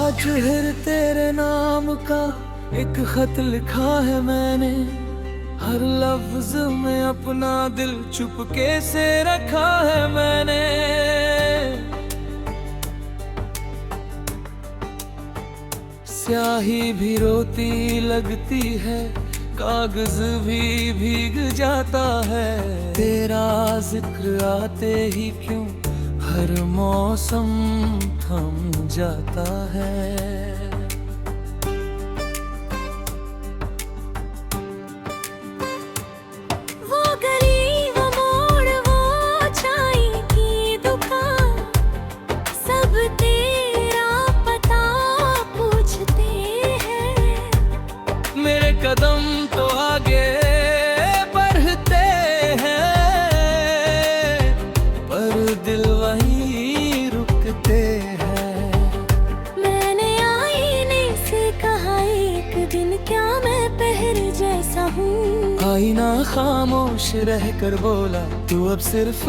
आज फिर तेरे नाम का एक खत लिखा है मैंने, हर लफ्ज में अपना दिल चुपके से रखा है मैंने। स्याही भी रोती लगती है, कागज भी भीग जाता है। तेरा जिक्र आते ही क्यों हर मौसम थम जाता है। वो गली, वो मोड़, वो चाय की दुकान, सब तेरा पता पूछते हैं। मेरे कदम तो आगे बढ़ते हैं, पर दिल वहीं रुकते हैं। मैंने आईने से कहा एक दिन, क्या मैं पहर जैसा हूँ? आईना खामोश रह कर बोला, तू अब सिर्फ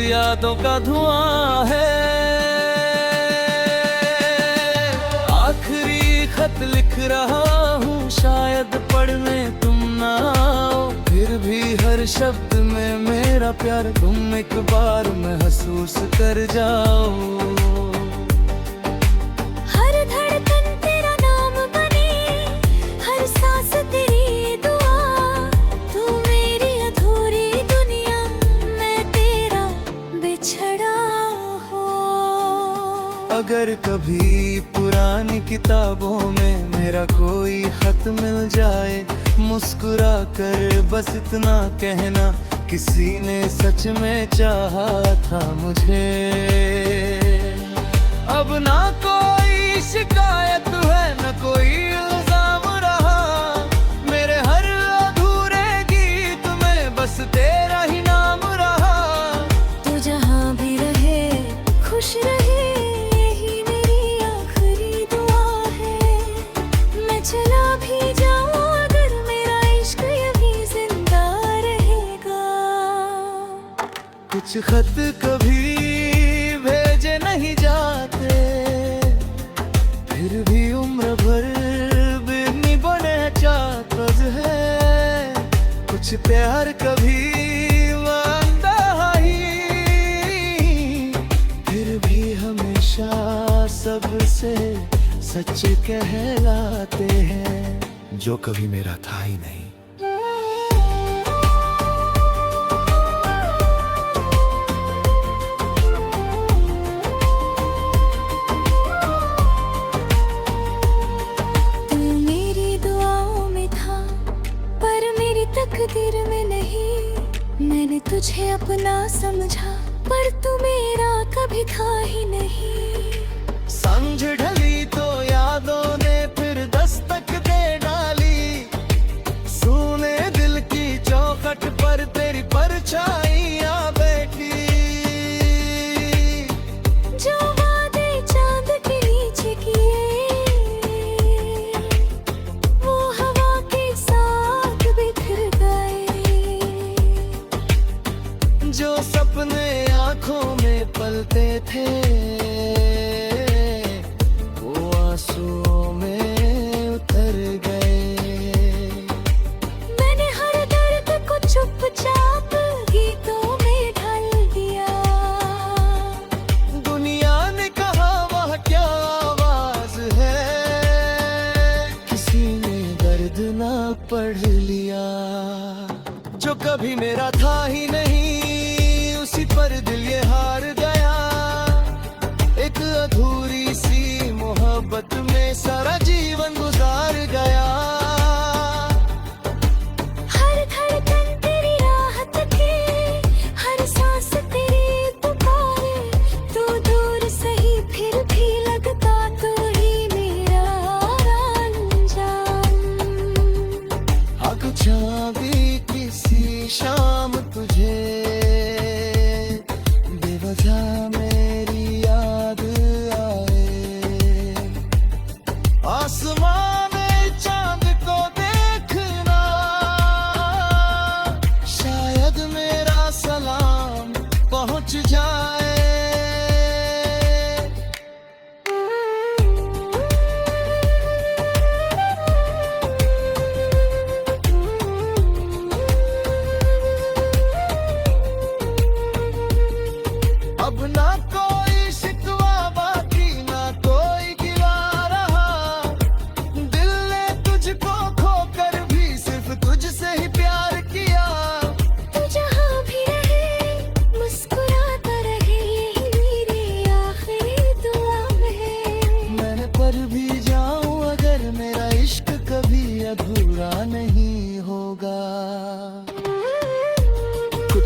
यादों का धुआं है। आखिरी खत लिख रहा हूँ, शायद पढ़ने तुम ना आओ, फिर भी हर शब्द में मेरा प्यार तुम एक बार महसूस कर जाओ। हर धड़कन तेरा नाम बने, हर सांस तेरी दुआ, तू मेरी अधूरी दुनिया, मैं तेरा बिछड़ा हो। अगर कभी पुरानी किताबों में मेरा कोई खत मिल जाए, मुस्कुरा कर बस इतना कहना, किसी ने सच में चाहा था मुझे। अब ना कोई शिकायत है, न कोई इल्जाम रहा, मेरे हर अधूरे गीत में बस तेरा ही नाम रहा। तू जहाँ भी रहे खुश रहे, यही मेरी आखिरी दुआ है। मैं चला भी जाऊँ अगर मेरा इश्क यही जिंदा रहेगा। कुछ खत कभी भेजे नहीं जाते, फिर भी उम्र भर बिरनी बने चाहत है। कुछ प्यार कभी वादा ही, फिर भी हमेशा सबसे सच कहलाते हैं, जो कभी मेरा था ही नहीं। तू मेरी दुआओं में था, पर मेरी तकदीर में नहीं। मैंने तुझे अपना समझा, पर तू मेरा कभी था ही नहीं। समझ ढली तो यादों ने फिर दस्तक दे डाली, सुने दिल की चौखट पर तेरी परछाइयां बैठी। जो वादे चांद के नीचे किए, वो हवा के साथ बिखर गए। जो सपने आंखों में पलते थे, वो आंसुओं में उतर गए। मैंने हर दर्द को चुपचाप गीतों में ढाल दिया। दुनिया ने कहा वह क्या आवाज है, किसी ने दर्द ना पढ़ लिया। जो कभी मेरा था ही नहीं, उसी पर दिल ये हार गया। एक अधूरी सी मोहब्बत में सारा जीवन गुजार गया। हर धड़कन तेरी राहत थी, हर सांस तेरी पुकारे। तू दूर सही फिर भी लगता तू ही मेरा अंजाम। आग चांदी किसी शाम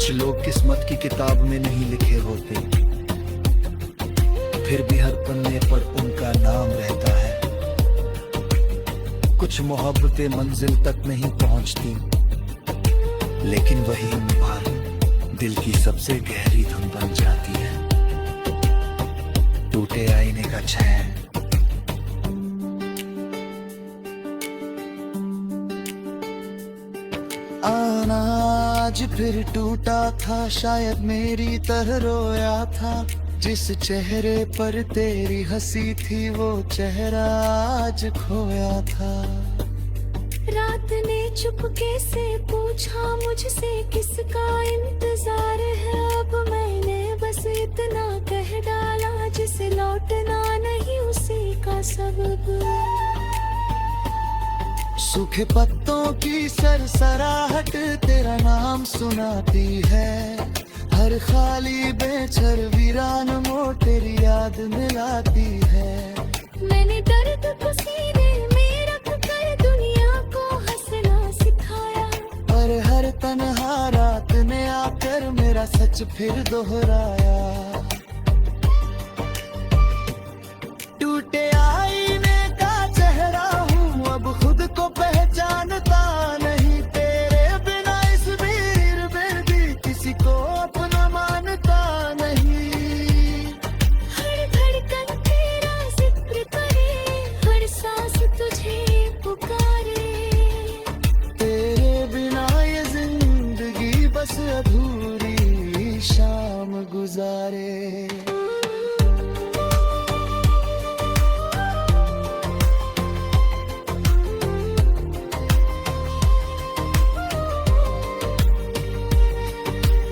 कुछ लोग किस्मत की किताब में नहीं लिखे होते, फिर भी हर पन्ने पर उनका नाम रहता है। कुछ मोहब्बतें मंजिल तक नहीं पहुंचती, लेकिन वही बात दिल की सबसे गहरी धुन बन जाती है। टूटे आईने का चैन, आज फिर टूटा था, शायद मेरी तरह रोया था। जिस चेहरे पर तेरी हंसी थी, वो चेहरा आज खोया था। रात ने चुपके से पूछा मुझसे, किसका इंतजार है। अब मैंने बस इतना कह डाला, जिसे लौटना नहीं उसी का सबब। सूखे पत्तों की सरसराहट तेरा नाम सुनाती है। हर खाली बेचर वीरान मोड़ तेरी याद मिलाती है। मैंने दर्द को सीने में रख कर दुनिया को हंसना सिखाया, पर हर तन्हा रात ने आकर मेरा सच फिर दोहराया। टूटे आईने का चेहरा हूँ, अब खुद को पहचानता नहीं। तेरे बिना इस भीड़ में भी किसी को अपना मानता नहीं। हर धड़कन तेरा जिक्र करे, हर सांस तुझे पुकारे। तेरे बिना ये जिंदगी बस अधूरी शाम गुजारे।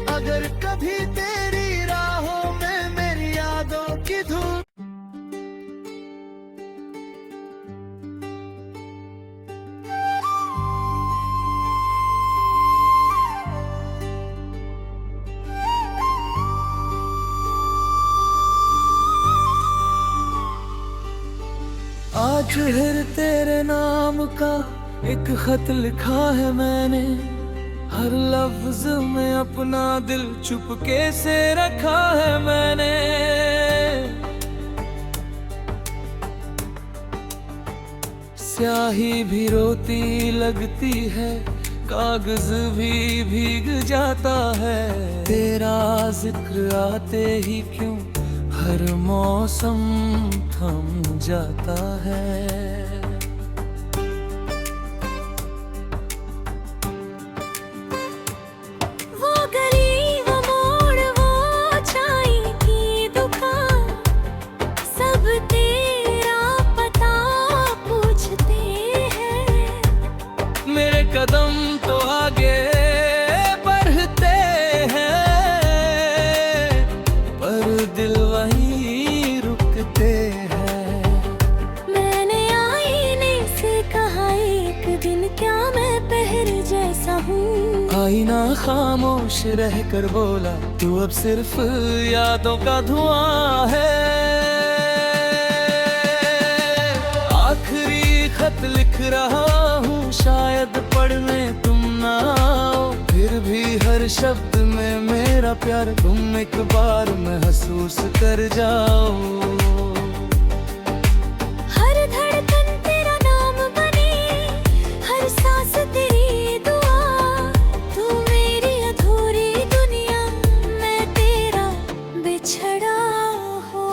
अगर कभी तेरी राहों में मेरी यादों की धूप आज फिर तेरे नाम का एक खत लिखा है मैंने। हर लफ्ज में अपना दिल चुपके से रखा है मैंने। स्याही भी रोती लगती है, कागज भी भीग जाता है। तेरा जिक्र आते ही क्यों हर मौसम थम जाता है। कदम तो आगे बढ़ते हैं, पर दिल वहीं रुकते हैं। मैंने आईने से कहा एक दिन, क्या मैं पहर जैसा हूँ। आईना खामोश रह कर बोला, तू अब सिर्फ यादों का धुआं है। आखिरी खत लिख रहा हूँ, शायद पढ़ने तुम ना आओ। फिर भी हर शब्द में मेरा प्यार तुम एक बार महसूस कर जाओ। हर धड़कन तेरा नाम बने, हर सांस तेरी दुआ। तू मेरी अधूरी दुनिया, मैं तेरा बिछड़ा हो।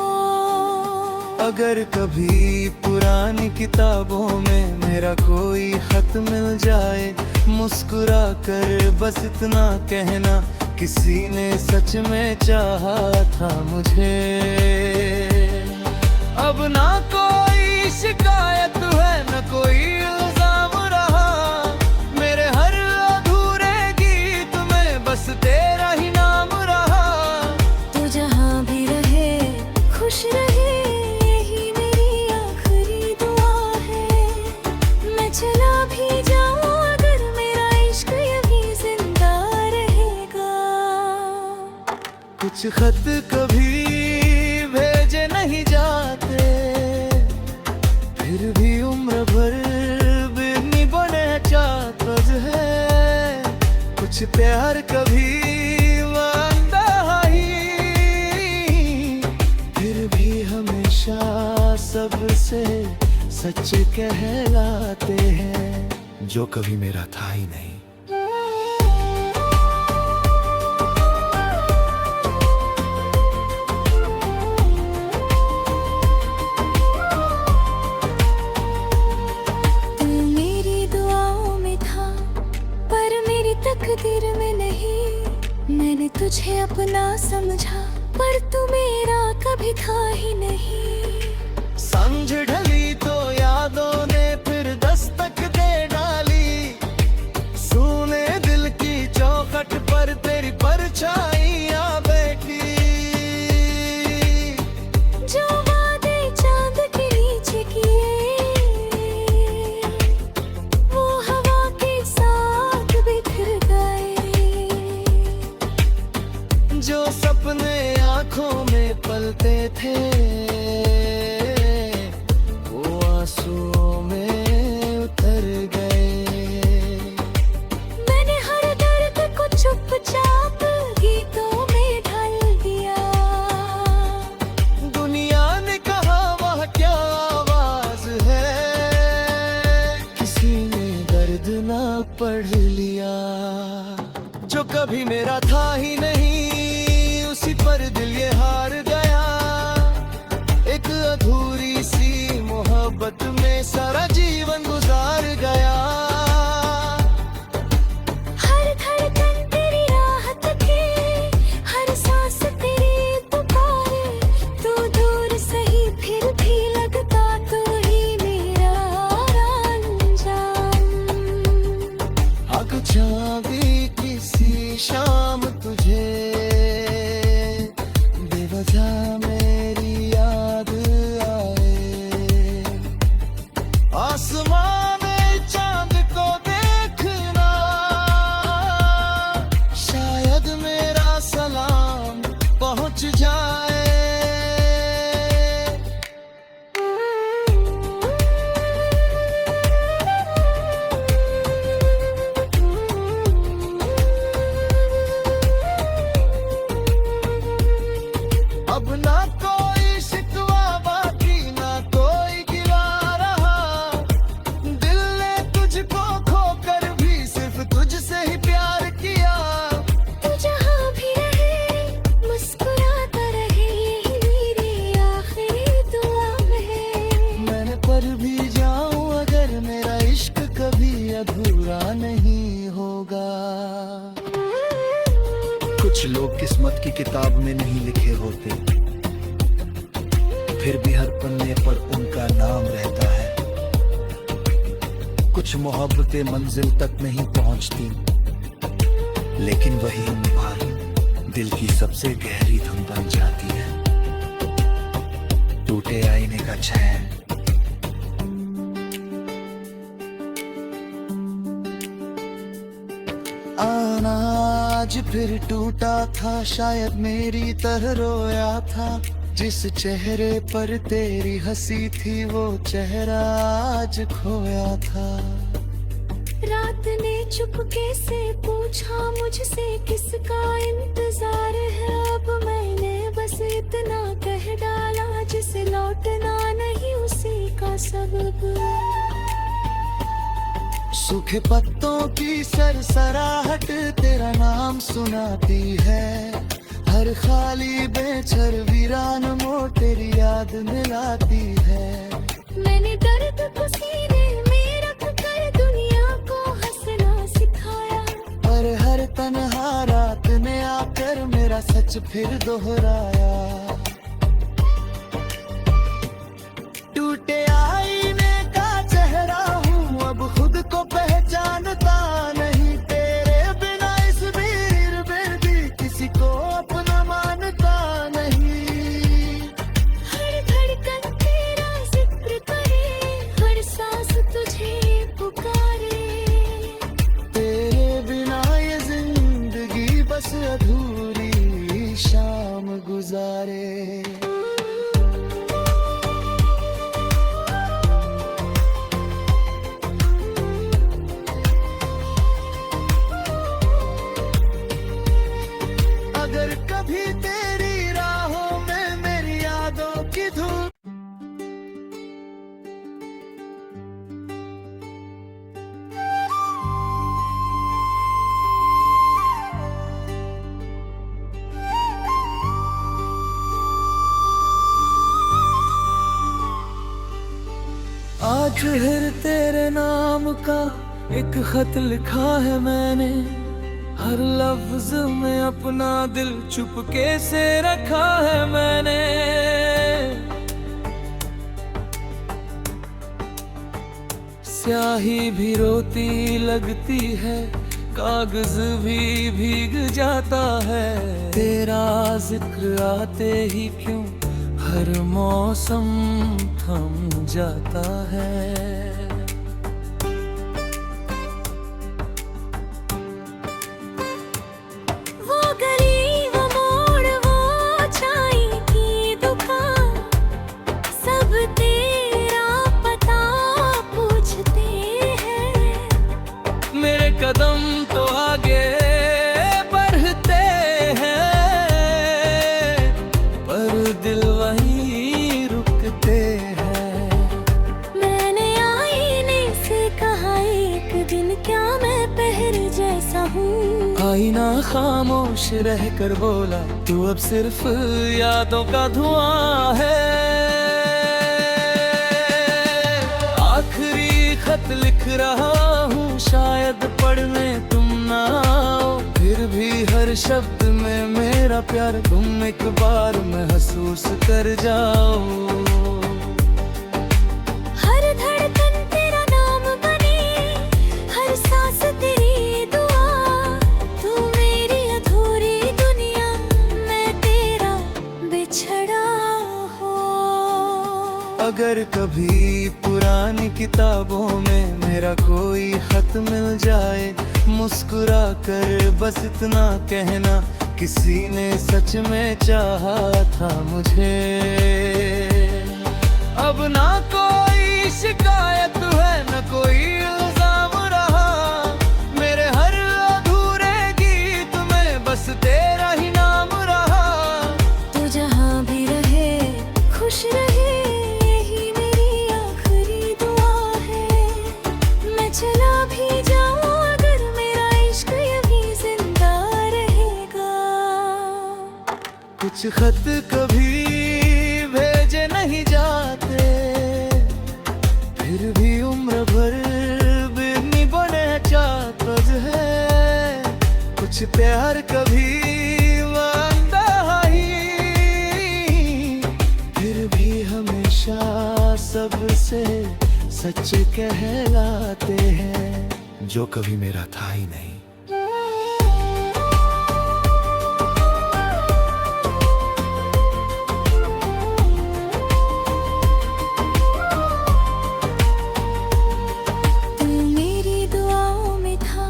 अगर कभी पुरानी किताबों में मेरा कोई खत मिल जाए, मुस्कुरा कर बस इतना कहना, किसी ने सच में चाहा था मुझे। अब ना कोई शिकायत है, न कोई इल्जाम रहा। मेरे हर अधूरे गीत में बस तेरा ही नाम रहा। तू जहाँ भी रहे खुश रहे, यही मेरी आखिरी दुआ है। मैं चला भी जाऊँ अगर मेरा इश्क यहीं जिंदा रहेगा। कुछ खत कभी भेजे नहीं जाते, फिर भी उम्र भर बिन बने चाहत है। कुछ प्यार कभी हमेशा सबसे सच कहलाते हैं, जो कभी मेरा था ही नहीं। तू मेरी दुआओं में था पर मेरी तकदीर में नहीं। मैंने तुझे अपना समझा पर तू मेरा कभी था ही नहीं। समझ ढली तो यादों ने फिर दस्तक दे डाली, सुने दिल की चौखट पर तेरी परछाइयां बैठी। जो वादे चांद के नीचे किए वो हवा के साथ बिखर गए। जो सपने आंखों में पलते थे वो आंसुओं में उतर गए। मैंने हर दर्द को चुपचाप गीतों में ढाल दिया। दुनिया ने कहा वह क्या आवाज है, किसी ने दर्द ना पढ़ लिया। जो कभी मेरा था ही नहीं उसी पर दिल ये हार गया। एक अधूरी सी मोहब्बत में सारा जीवन गुजार गया। हर धड़कन तेरी राहत थी, हर सांस तेरी पुकारे। तू दूर सही फिर भी लगता तू ही मेरा अंजाम। आग चांदी किसी शाम तुझे बेवजह मेरी याद आए। आसमां में चांद को देखना शायद मेरा सलाम पहुंच जाए। अब ना कोई शिकवा बाकी ना कोई गिला रहा। दिल ने तुझको खोकर भी सिर्फ तुझसे ही प्यार किया। तू जहाँ भी रहे मुस्कुराता रहे, यही मेरी आखिरी दुआ है। मैंने पर भी जाऊं अगर मेरा इश्क कभी अधूरा नहीं होगा। कुछ लोग किस्मत की किताब में नहीं लिखे होते, फिर भी हर पन्ने पर उनका नाम रहता है। कुछ मोहब्बतें मंजिल तक नहीं पहुंचती, लेकिन वही बात दिल की सबसे गहरी धुन बन जाती है। टूटे आईने का चैन, आज फिर टूटा था शायद मेरी तरह रोया था। जिस चेहरे पर तेरी हंसी थी वो चेहरा आज खोया था। रात ने चुपके से पूछा मुझसे किसका इंतजार है। अब मैंने बस इतना कह डाला जिसे लौटना नहीं उसी का सबब। सूखे पत्तों की सरसराहट तेरा नाम सुनाती है। हर खाली बेचर वीरान मोड़ तेरी याद मिलाती है। मैंने दर्द को सीने में रख कर दुनिया को हंसना सिखाया। पर हर तन्हा रात ने आकर मेरा सच फिर दोहराया। टूटे आईने का चेहरा हूँ अब खुद को पहचानता नहीं। तेरे बिना इस भीड़ में भी किसी को अपना मानता नहीं। हर धड़कन तेरा जिक्र करे, हर सांस तुझे पुकारे। तेरे बिना ये जिंदगी बस अधूरी शाम गुजारे। फिर तेरे नाम का एक खत लिखा है मैंने, हर लफ्ज में अपना दिल चुपके से रखा है मैंने। स्याही भी रोती लगती है, कागज भी भीग जाता है, तेरा जिक्र आते ही क्यों हर मौसम थम जाता है। वो गली, वो मोड़, वो चाय की दुकान, सब तेरा पता पूछते हैं। मेरे कदम तो आगे बढ़ते हैं, पर दिल वहीं रुकते हैं। मैंने आईने से कहा एक दिन, क्या मैं पहर जैसा हूँ? आईना खामोश रह कर बोला, तू अब सिर्फ यादों का धुआं है। आखिरी खत लिख रहा हूँ, शायद पढ़ने तुम ना आओ, फिर भी हर शब्द में मेरा प्यार तुम एक बार महसूस कर जाओ। हर धड़कन तेरा नाम बने, हर सांस तेरी दुआ, तू मेरी अधूरी दुनिया, मैं तेरा बिछड़ा हो। अगर कभी पुरानी किताबों में मेरा कोई खत मिल जाए, मुस्कुरा कर बस इतना कहना, किसी ने सच में चाहा था मुझे। अब ना कोई शिकायत है, न कोई इल्जाम रहा, मेरे हर अधूरे गीत में बस तेरा ही नाम रहा। तू जहाँ भी रहे खुश रहे, यही मेरी आखिरी दुआ है। मैं चला भी जाऊँ अगर मेरा इश्क यही जिंदा रहेगा। कुछ खत कभी भेजे नहीं जाते, फिर भी उम्र भर बिरनी बने चाहत है। कुछ प्यार कभी वादा ही, फिर भी हमेशा सबसे सच कहलाते हैं, जो कभी मेरा था ही नहीं। तू मेरी दुआओं में था,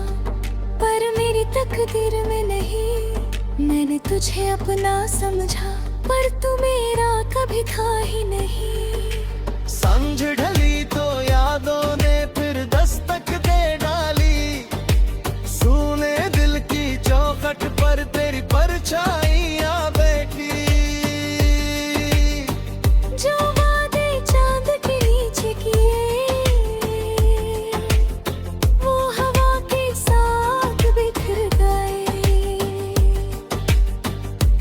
पर मेरी तकदीर में नहीं। मैंने तुझे अपना समझा, पर तू मेरा कभी था ही नहीं। समझ ढली तो यादों ने फिर दस्तक दे डाली, सुने दिल की चौखट पर तेरी परछाइयां बैठी। जो वादे चांद के नीचे किए, वो हवा के साथ बिखर गए।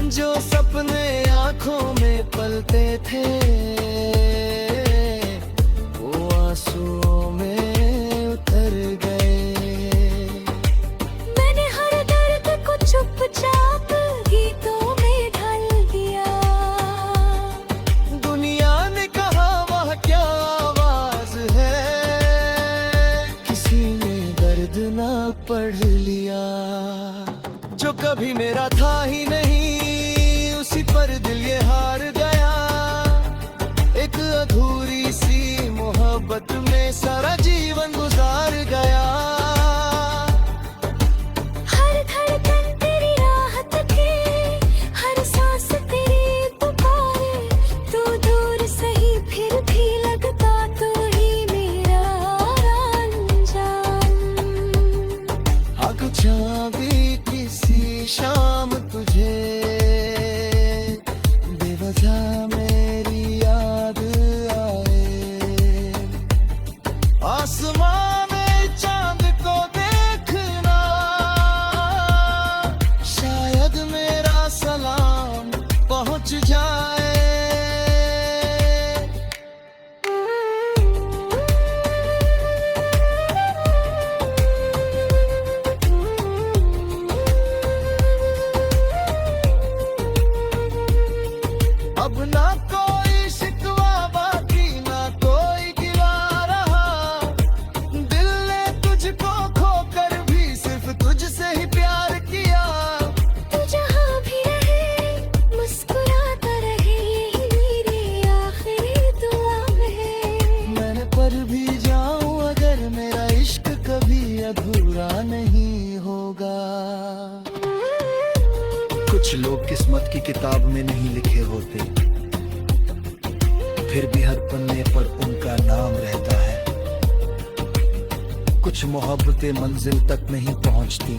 जो सपने आंखों में पलते थे, वो आंसुओं में उतर गए। मैंने हर दर्द को चुपचाप गीतों में ढाल दिया। दुनिया ने कहा वह क्या आवाज है, किसी ने दर्द ना पढ़ लिया। जो कभी मेरा था ही नहीं, उसी पर दिल ये हार गया। एक अधूरी सी मोहब्बत में सारा जीवन गुजार गया। हर धड़कन तेरी राहत थी, हर सांस तेरी पुकारे। तू दूर सही फिर भी लगता तू ही मेरा रंजान। आग चांदी किसी शाम तुझे, बेवजह मेरी याद आए। कुछ लोग किस्मत की किताब में नहीं लिखे होते, फिर भी हर पन्ने पर उनका नाम रहता है। कुछ मोहब्बतें मंजिल तक नहीं पहुंचती,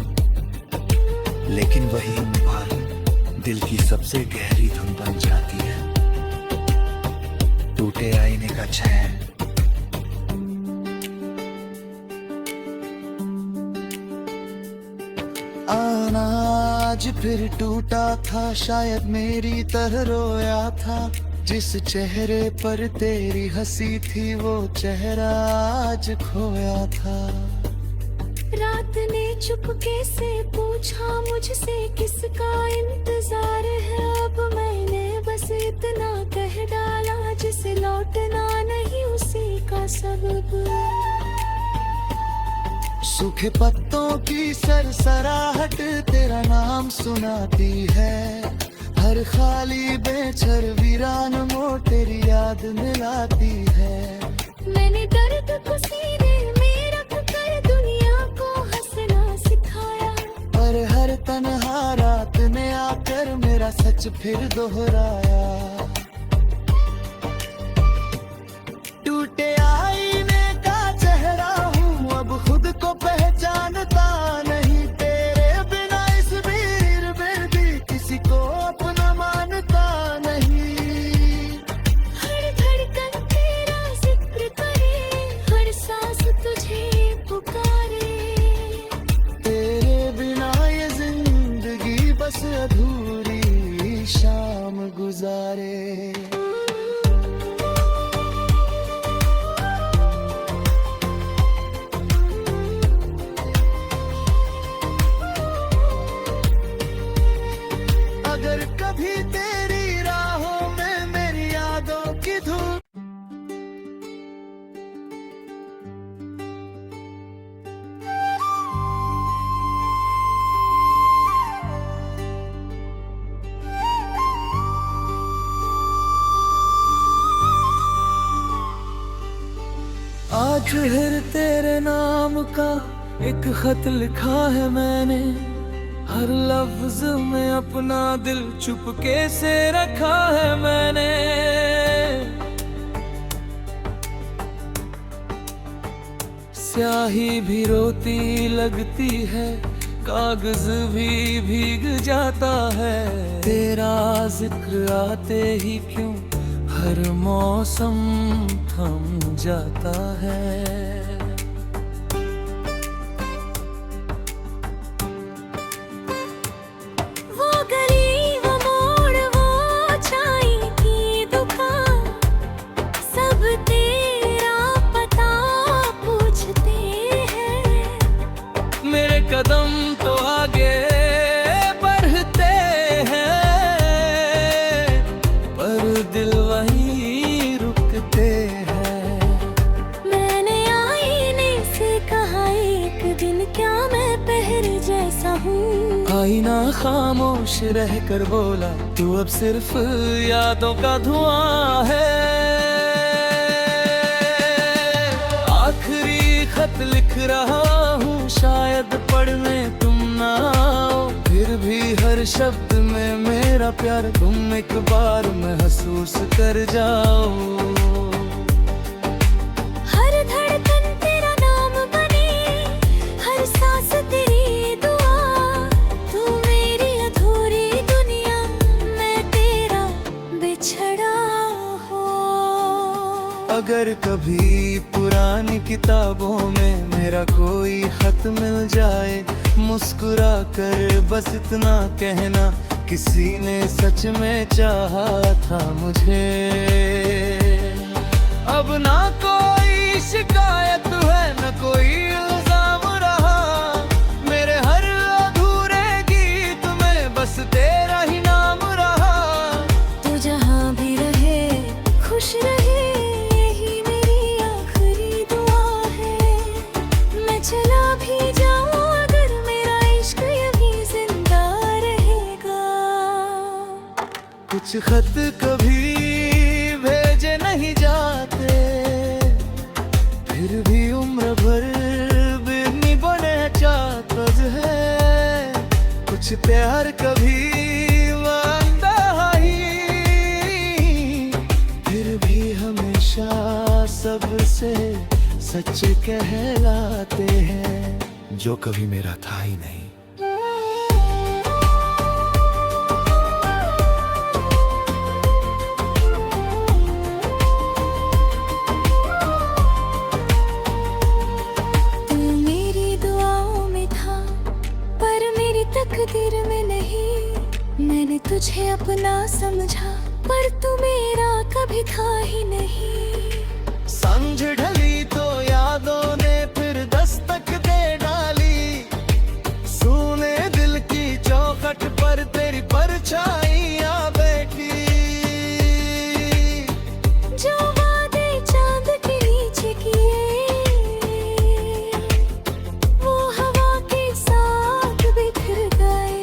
लेकिन वही बार दिल की सबसे गहरी धुन बन जाती है। टूटे आईने का चैन, आज फिर टूटा था, शायद मेरी तरह रोया था। जिस चेहरे पर तेरी हंसी थी, वो चेहरा आज खोया था। रात ने चुपके से पूछा मुझसे, किसका इंतजार है। अब मैंने बस इतना कह डाला, जिसे लौटना नहीं उसी का सबब। सूखे पत्तों की सरसराहट तेरा नाम सुनाती है। हर खाली बेचर वीरान मोड़ तेरी याद मिलाती है। मैंने दर्द को सीने में रख कर दुनिया को हंसना सिखाया, पर हर तन्हा रात ने आकर मेरा सच फिर दोहराया। टूटे आईने का चेहरा हूँ, अब खुद को पहचानता नहीं। तेरे बिना इस भीड़ में भी किसी को अपना मानता नहीं। हर धड़कन तेरा जिक्र करे, हर सांस तुझे पुकारे। तेरे बिना ये जिंदगी बस अधूरी शाम गुजारे। अगर कभी तेरी राहों में मेरी यादों की धूप आज फिर तेरे नाम का एक खत लिखा है मैंने। हर लफ्ज में अपना दिल चुपके से रखा है मैंने। स्याही भी रोती लगती है, कागज भी भीग जाता है। तेरा जिक्र आते ही क्यों हर मौसम थम जाता है। कदम तो आगे बढ़ते हैं, पर दिल वहीं रुकते हैं। मैंने आईने से कहा एक दिन, क्या मैं पहर जैसा हूँ। आईना खामोश रह कर बोला, तू अब सिर्फ यादों का धुआं है। आखिरी खत लिख रहा हूँ, शायद पढ़ने तुम ना आओ। फिर भी हर शब्द में मेरा प्यार तुम एक बार महसूस कर जाओ। हर धड़कन तेरा नाम बने, हर सांस तेरी दुआ। तू मेरी अधूरी दुनिया, मैं तेरा बिछड़ा हो। अगर कभी पुरानी किताबों में मेरा कोई खत मिल जाए, मुस्कुरा कर बस इतना कहना, किसी ने सच में चाहा था मुझे। अब ना कोई शिकायत है, न कोई इल्जाम रहा। मेरे हर अधूरे गीत में बस तेरा ही नाम रहा। तू जहाँ भी रहे खुश रहे, यही मेरी आखिरी दुआ है। मैं चला भी जाऊँ अगर मेरा इश्क यहीं जिंदा रहेगा। कुछ खत कभी भेजे नहीं जाते, फिर भी उम्र भर बिनी बने चाहत है। कुछ प्यार कभी हमेशा सबसे सच कहलाते हैं, जो कभी मेरा था ही नहीं। तू मेरी दुआओं में था पर मेरी तकदीर में नहीं। मैंने तुझे अपना समझा पर तू मेरा कभी था ही नहीं। समझ ढली तो यादों ने फिर दस्तक दे डाली, सुने दिल की चौखट पर तेरी परछाइयां बैठी। जो वादे चांद के नीचे किए वो हवा के साथ बिखर गए।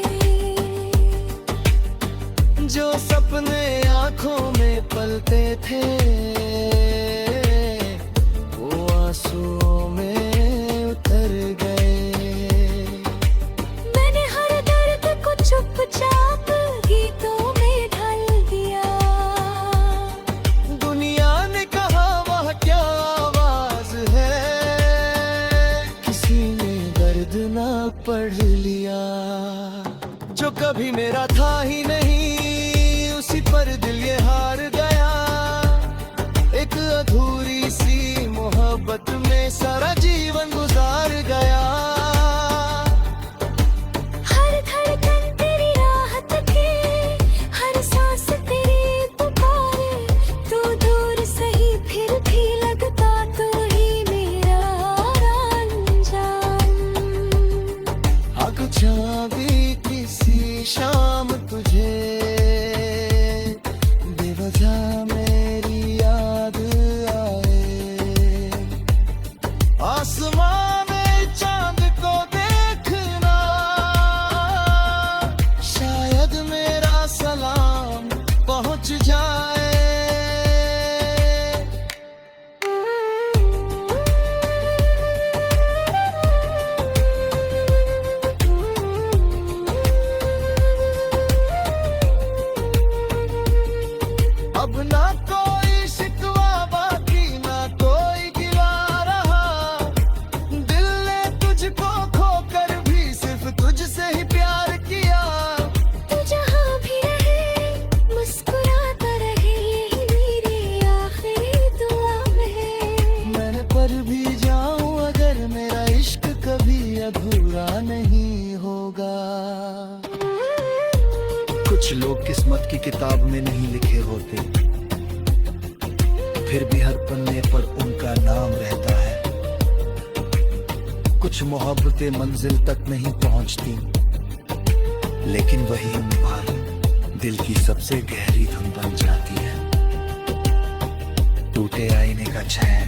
जो सपने आंखों में पलते थे वो आंसुओं में उतर गए। मैंने हर दर्द को चुपचाप गीतों में ढाल दिया। दुनिया ने कहा वह क्या आवाज है, किसी ने दर्द ना पढ़ लिया। जो कभी मेरा था ही नहीं उसी पर दिल ये हार गया। एक अधूरी सी मोहब्बत में सारा जीवन गुजार गया। हर धड़कन तेरी राहत थी, हर सांस तेरी पुकारे। तू दूर सही फिर भी लगता तू ही मेरा अंजाम। आग चांदी किसी शाम तुझे बेवजह मेरी याद आए। आसमां में चांद को देखना शायद मेरा सलाम पहुंच जाए। अब ना कोई शिकवा बाकी ना कोई गिला रहा। दिल ने तुझको खोकर भी सिर्फ तुझसे ही प्यार किया। तू जहाँ भी रहे मुस्कुराता रहे, यही मेरी आखिरी दुआ है। मैंने पर भी जाऊं अगर मेरा इश्क कभी अधूरा नहीं होगा। कुछ लोग किस्मत की किताब में नहीं लिखे होते, फिर भी हर पन्ने पर उनका नाम रहता है। कुछ मोहब्बतें मंजिल तक नहीं पहुंचती, लेकिन वही बात दिल की सबसे गहरी धुन बन जाती है। टूटे आईने का चैन,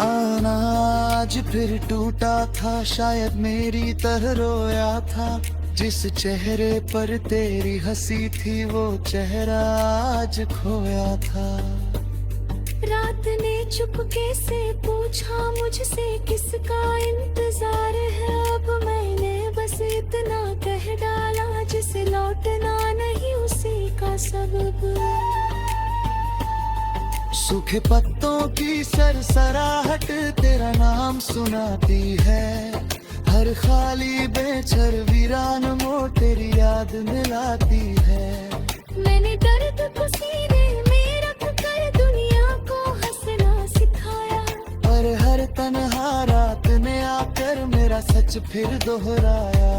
अनाज फिर टूटा था, शायद मेरी तरह रोया था। जिस चेहरे पर तेरी हंसी थी वो चेहरा आज खोया था। रात ने चुपके से पूछा मुझसे किसका इंतजार है। अब मैंने बस इतना कह डाला जिसे लौटना नहीं उसी का सबब। सूखे पत्तों की सरसराहट तेरा नाम सुनाती है। हर खाली बेचर वीरान मोड़ तेरी याद मिलाती है। मैंने दर्द को सीने में रख कर दुनिया को हंसना सिखाया। पर हर तन्हा रात ने आकर मेरा सच फिर दोहराया।